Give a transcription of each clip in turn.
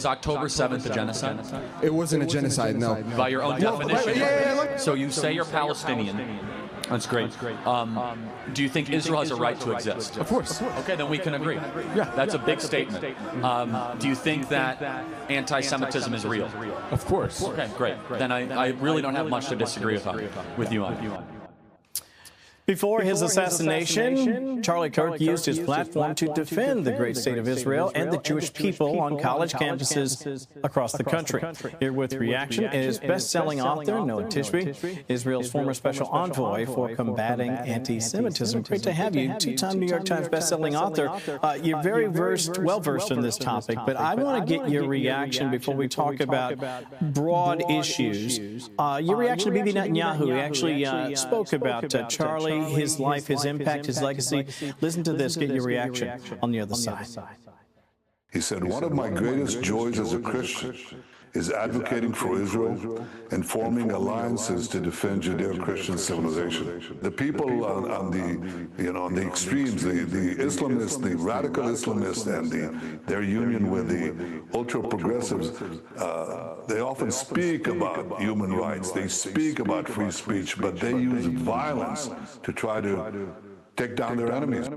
Is October 7th a genocide? It wasn't a genocide, no. By your own definition. Yeah. So you say you're Palestinian. That's great. Do you think Israel has a right to exist? Of course. Okay, then we can agree. Yeah. That's a big statement. Do you think that anti-Semitism is real? Of course. Okay, great. Then I really don't have much to disagree with you on. Before his assassination, Charlie Kirk used his platform to defend the great state of Israel and the Jewish people on college campuses across the country. Here with reaction is best-selling author Noah Tishby, Israel's former special envoy for combating anti-Semitism. Great to have you, two-time New York Times best-selling author. You're very well-versed in this topic, but I want to get your reaction before we talk about broad issues. Your reaction to Bibi Netanyahu. He actually spoke about Charlie, his life, his impact, his legacy. Listen to this, get your reaction on the other side. He said, one of my greatest joys as a Christian is advocating for Israel and forming alliances to defend Judeo-Christian civilization. The people on the extremes, the Islamists, the radical Islamists, and their union with the ultra-progressives, they often speak about human rights, they speak about free speech, but they use violence to try to take down their enemies.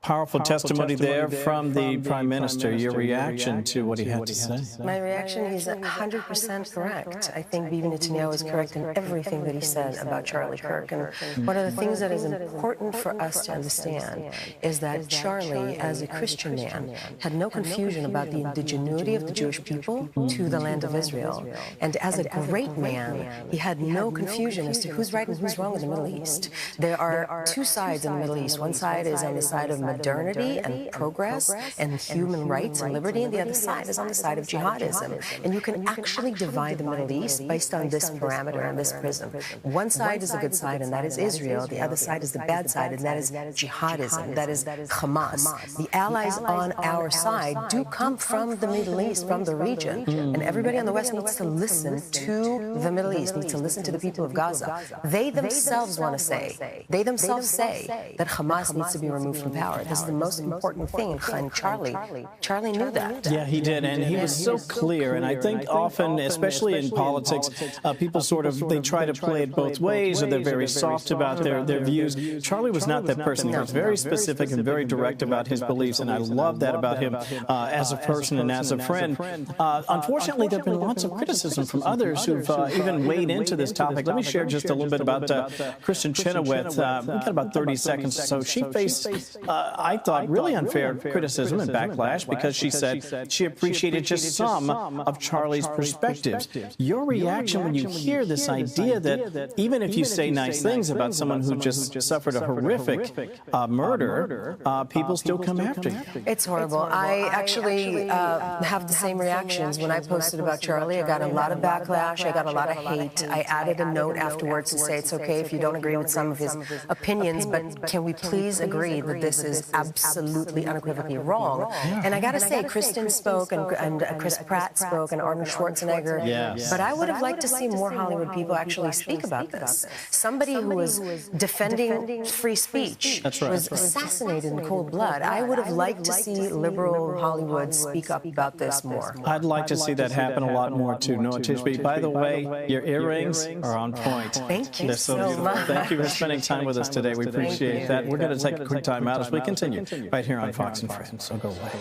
Powerful testimony there from the Prime Minister. Your reaction to what he had to say? My reaction is 100% correct. I think Bibi Netanyahu is correct in everything that he said about Charlie Kirk. And one of the things that is important for us to understand is that Charlie, as a Christian man, had no confusion about the indigeneity of the Jewish people to the land of Israel. And as a great man, he had no confusion as to who's right and who's wrong in the Middle East. There are two sides in the Middle East. One side is on the side of modernity and progress and human rights and liberty, and the other side is on the side of jihadism. And you can actually divide the Middle East based on this parameter and this prism. One side is a good side, and that is Israel. The other side is the bad side, and that is jihadism, that is Hamas. The allies on our side do come from the Middle East, from the region, and everybody on the West needs to listen to the Middle East, needs to listen to the people of Gaza. They themselves want to say, they themselves say that Hamas needs to be removed from power. This is the most important thing, and Charlie knew that. Yeah, he did, and he was so clear. And I think often, especially in politics, people they try to play it both ways, or they're very soft about their views. Charlie was not that person. He was very specific and very direct about his beliefs, and I love that about him as a person and as a friend. Unfortunately, there have been lots of criticism from others who've even weighed into this topic. Let me share just a little bit about Kristen Chenoweth. We've got about 30 seconds or so. She faced I thought, really unfair criticism and backlash because she said she appreciated just some of Charlie's perspectives. Your reaction when you hear this idea that even if you say nice things about someone who just suffered a horrific murder, people still come after you? It's horrible. I actually have the same reactions. When I posted about Charlie, I got a lot of backlash. I got a lot of hate. I added a note afterwards to say it's okay if you don't agree with some of his opinions, but can we please agree that this is absolutely unequivocally wrong? And I got to say, Kristen spoke, and Chris Pratt spoke, and Arnold Schwarzenegger. Yes. But I would have liked to see more Hollywood people actually speak about this. Somebody who was defending free speech was assassinated in cold blood. I would have liked to see liberal Hollywood speak up about this more. I'd like to see that happen a lot more too. Noah Tishby, by the way, your earrings are on point. Thank you They're so much. Thank you for spending time with us today. We appreciate that. We're going to take a quick time out as we continue right here on Fox and Friends. So go away.